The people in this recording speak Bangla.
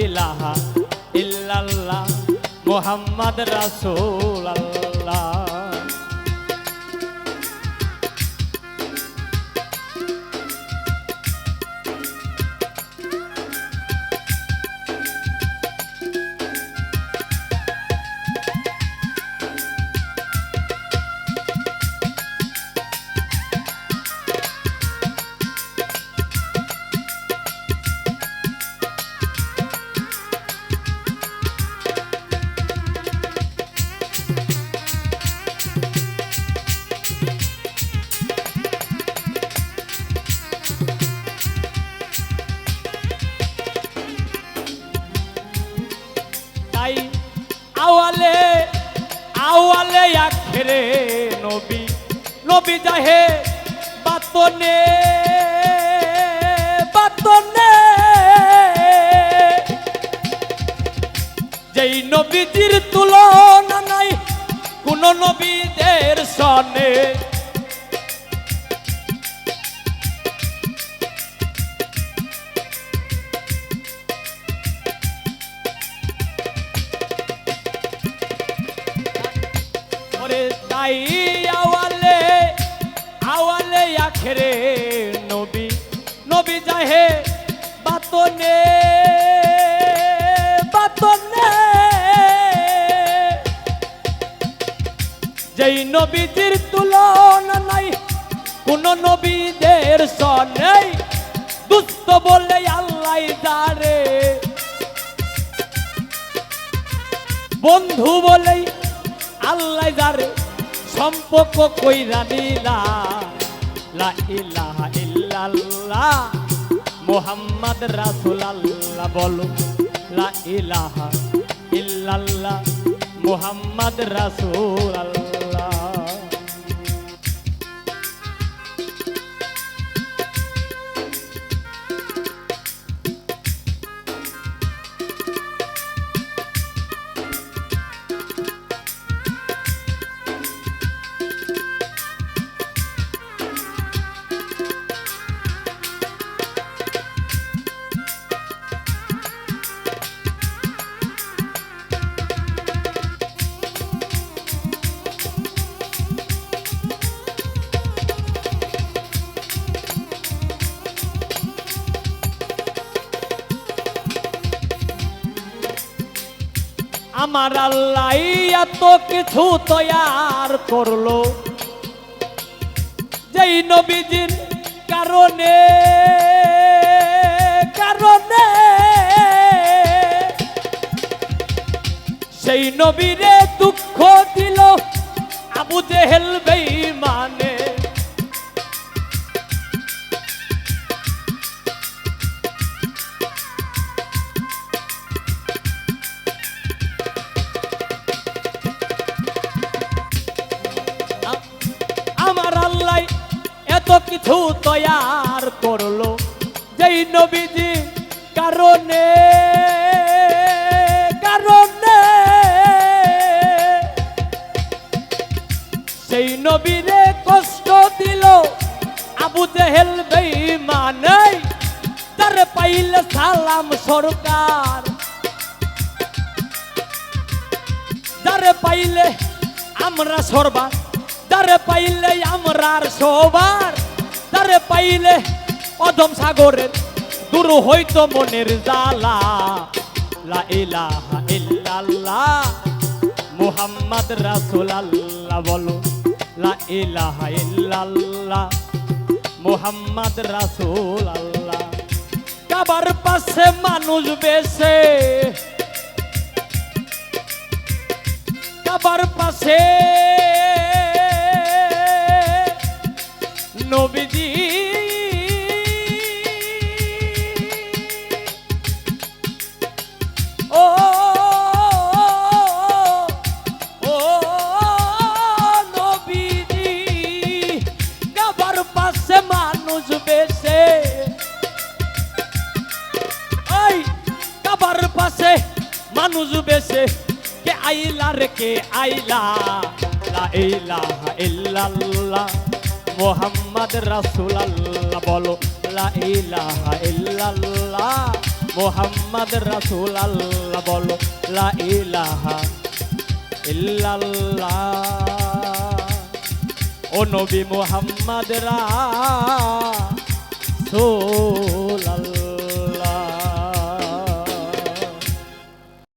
ইলাহা ইল্লাল্লাহ মুহাম্মদ রাসূলুল্লাহ। আওয়ালে আওয়ালে আখেরে নবী নবী জাহে বাতনে বাতনে যেই নবীজির তুলনা নাই কোন নবীদের সনে। তাই আওয়ালে আওয়ালে আখেরে নবী নবী জাহে বাতনে বাতনে যেই নবীজির তুলনা নাই কোন নবীদের সনে। দুস্থ বলে আল্লাহ যারে বন্ধু বলেই আল্লাহ যারে সম্পর্ক কইরা দিলা। লা ইলাহা ইল্লাল্লাহ মুহাম্মদ রাসূলুল্লাহ বলো লা ইলাহা ইল্লাল্লাহ মুহাম্মদ রাসূলুল্লাহ। আমার আল্লাহ এত কিছু তৈয়ার করলো যেই নবীজির কারণে কারণে সেই নবীরে দুঃখ দিল আবু জেহেল বেঈমানে। আমার আল্লাহ এত কিছু তৈয়ার করলো যেই নবীজি কারণে কারণে সেই নবীরে কষ্ট দিল আবু জেহেল বেঈমানে। যারে পাইলে সালাম সরকার যারে পাইলে আমরা সরবার যারে পাইলে আমরার সবার যারে পাইলে অদম সাগরের দূর হইতো মনের জ্বালা। লা ইলাহা ইল্লাল্লাহ মুহাম্মদ রাসূলুল্লাহ বলো লা ইলাহা ইল্লাল্লাহ মুহাম্মদ রাসূলুল্লাহ। কাবার পাশে মানুষ বেশে কাবার পাশে নবীজি ও ও নবীজি কাবার পাশে মানুষ বেশে ওই কাবার পাশে মানুষ বেশে কে আইলা রে কে আইলা। লা ইলাহা ইল্লাল্লাহ মুহাম্মদ রাসূলুল্লাহ বলো লা ইলাহা ইল্লাল্লাহ মোহাম্মদ রাসূল আল্লাহ বলো লা ইলাহা ইল্লাল্লাহ ও নবী মোহাম্মদ রাসূল